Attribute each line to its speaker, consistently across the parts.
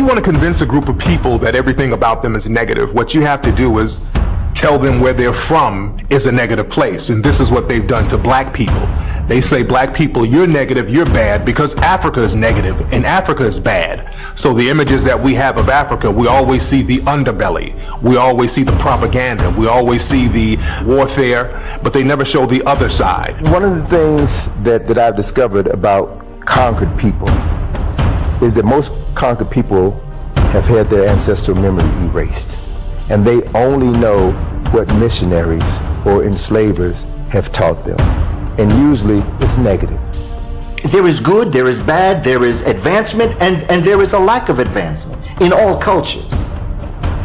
Speaker 1: want to convince a group of people that everything about them is negative, what you have to do is tell them where they're from is a negative place. And this is what they've done to black people. They say, black people, you're negative, you're bad, because Africa is negative and Africa is bad. So the images that we have of Africa, we always see the underbelly. We always see the propaganda. We always see the warfare, but they never show the other side.
Speaker 2: One of the things that I've discovered about conquered people is that most conquered people have had their ancestral memory erased. And they only know what missionaries or enslavers have taught them. And usually it's negative.
Speaker 3: There is good, there is bad, there is advancement, and there is a lack of advancement in all cultures.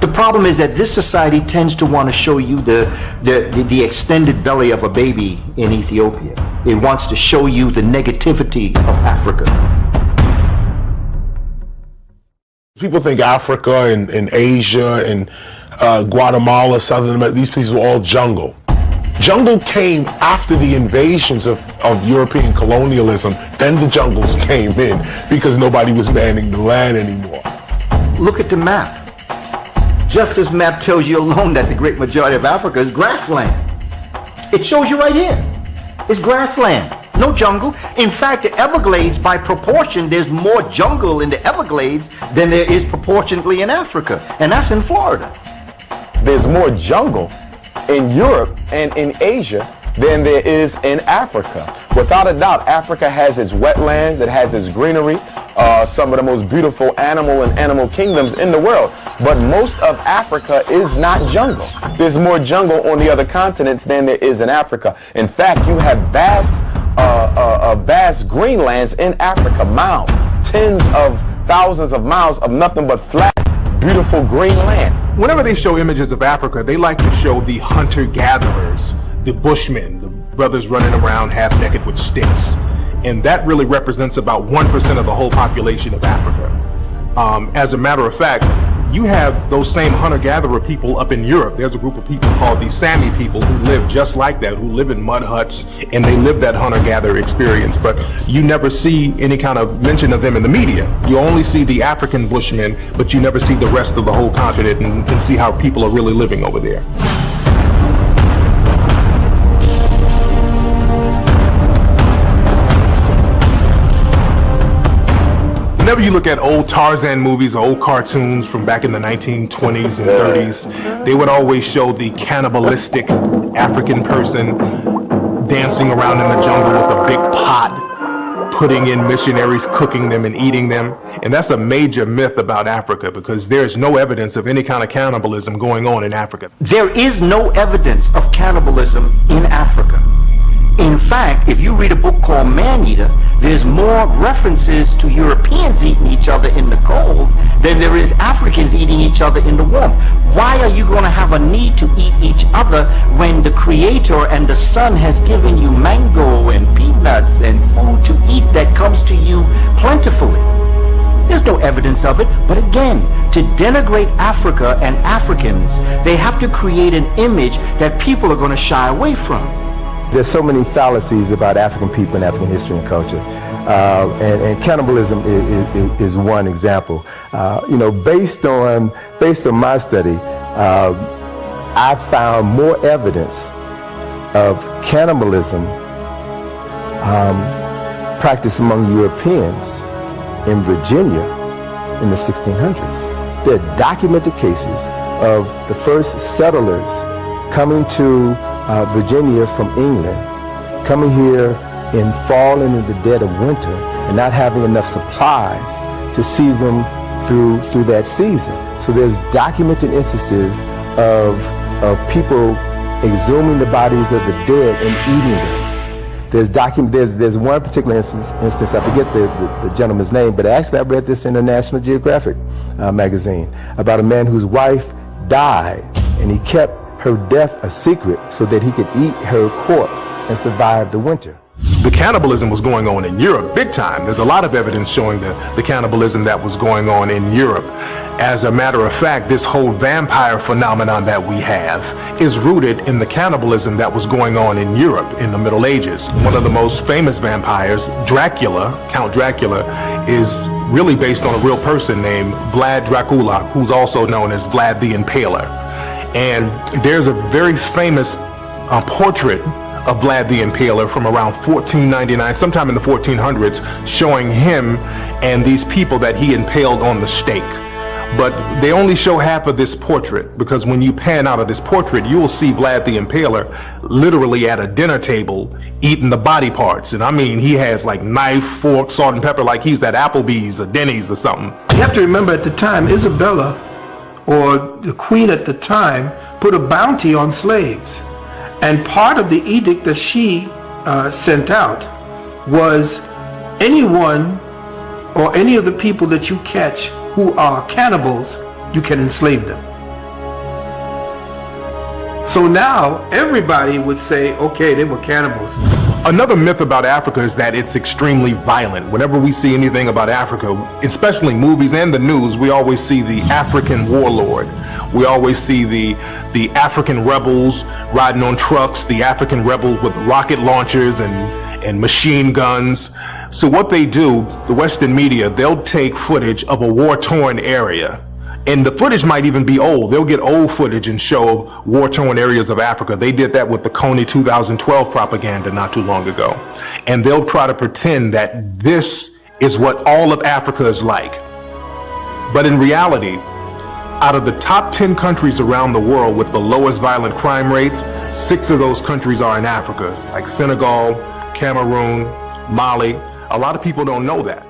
Speaker 3: The problem is that this society tends to want to show you the extended belly of a baby in Ethiopia. It wants to show you the negativity of Africa.
Speaker 4: People think Africa and Asia and Guatemala, Southern America, these places were all jungle. Jungle came after the invasions of European colonialism. Then the jungles came in because nobody was manning the land anymore.
Speaker 3: Look at the map. Just this map tells you alone that the great majority of Africa is grassland. It shows you right here. It's grassland, no jungle. In fact, the Everglades, by proportion, there's more jungle in the Everglades than there is proportionately in Africa, and that's in Florida.
Speaker 5: There's more jungle in Europe and in Asia than there is in Africa. Without a doubt, Africa has its wetlands, it has its greenery, some of the most beautiful animal kingdoms in the world. But most of Africa is not jungle. There's more jungle on the other continents than there is in Africa. In fact, you have vast greenlands in Africa, miles, tens of thousands of miles of nothing but flat, beautiful green land.
Speaker 1: Whenever they show images of Africa, they like to show the hunter-gatherers, the bushmen, the brothers running around half-naked with sticks. And that really represents about 1% of the whole population of Africa. As a matter of fact, you have those same hunter-gatherer people up in Europe. There's a group of people called the Sami people who live just like that, who live in mud huts, and they live that hunter-gatherer experience. But you never see any kind of mention of them in the media. You only see the African Bushmen, but you never see the rest of the whole continent and see how people are really living over there. Whenever you look at old Tarzan movies or old cartoons from back in the 1920s and 30s, they would always show the cannibalistic African person dancing around in the jungle with a big pot, putting in missionaries, cooking them and eating them. And that's a major myth about Africa because there's no evidence of any kind of cannibalism going on in Africa.
Speaker 3: There is no evidence of cannibalism in Africa. In fact, if you read a book called Man-Eater, there's more references to Europeans eating each other in the cold than there is Africans eating each other in the warmth. Why are you going to have a need to eat each other when the Creator and the Sun has given you mango and peanuts and food to eat that comes to you plentifully? There's no evidence of it, but again, to denigrate Africa and Africans, they have to create an image that people are going to shy away from.
Speaker 2: There's so many fallacies about African people and African history and culture, and cannibalism is one example. You know, based on my study, I found more evidence of cannibalism practiced among Europeans in Virginia in the 1600s. There are documented cases of the first settlers coming to Virginia from England, coming here in fall and in the dead of winter and not having enough supplies to see them through that season. So there's documented instances of people exhuming the bodies of the dead and eating them. There's one particular instance, I forget the gentleman's name, but actually I read this in a National Geographic magazine about a man whose wife died and he kept her death a secret so that he could eat her corpse and survive the winter.
Speaker 1: The cannibalism was going on in Europe big time. There's a lot of evidence showing the cannibalism that was going on in Europe. As a matter of fact, this whole vampire phenomenon that we have is rooted in the cannibalism that was going on in Europe in the Middle Ages. One of the most famous vampires, Dracula, Count Dracula, is really based on a real person named Vlad Dracula, who's also known as Vlad the Impaler. And there's a very famous portrait of Vlad the Impaler from around 1499, sometime in the 1400s, showing him and these people that he impaled on the stake. But they only show half of this portrait, because when you pan out of this portrait, you will see Vlad the Impaler literally at a dinner table eating the body parts. And I mean, he has like knife, fork, salt and pepper, like he's at Applebee's or Denny's or something.
Speaker 6: You have to remember, at the time, Isabella, or the queen at the time, put a bounty on slaves. And part of the edict that she sent out was anyone or any of the people that you catch who are cannibals, you can enslave them. So now everybody would say, okay, they were cannibals.
Speaker 1: Another myth about Africa is that it's extremely violent. Whenever we see anything about Africa, especially movies and the news, we always see the African warlord. We always see the African rebels riding on trucks, the African rebels with rocket launchers and machine guns. So what they do, the Western media, they'll take footage of a war-torn area. And the footage might even be old. They'll get old footage and show war-torn areas of Africa. They did that with the Coney 2012 propaganda not too long ago. And they'll try to pretend that this is what all of Africa is like. But in reality, out of the top 10 countries around the world with the lowest violent crime rates, 6 of those countries are in Africa, like Senegal, Cameroon, Mali. A lot of people don't know that.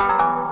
Speaker 1: you.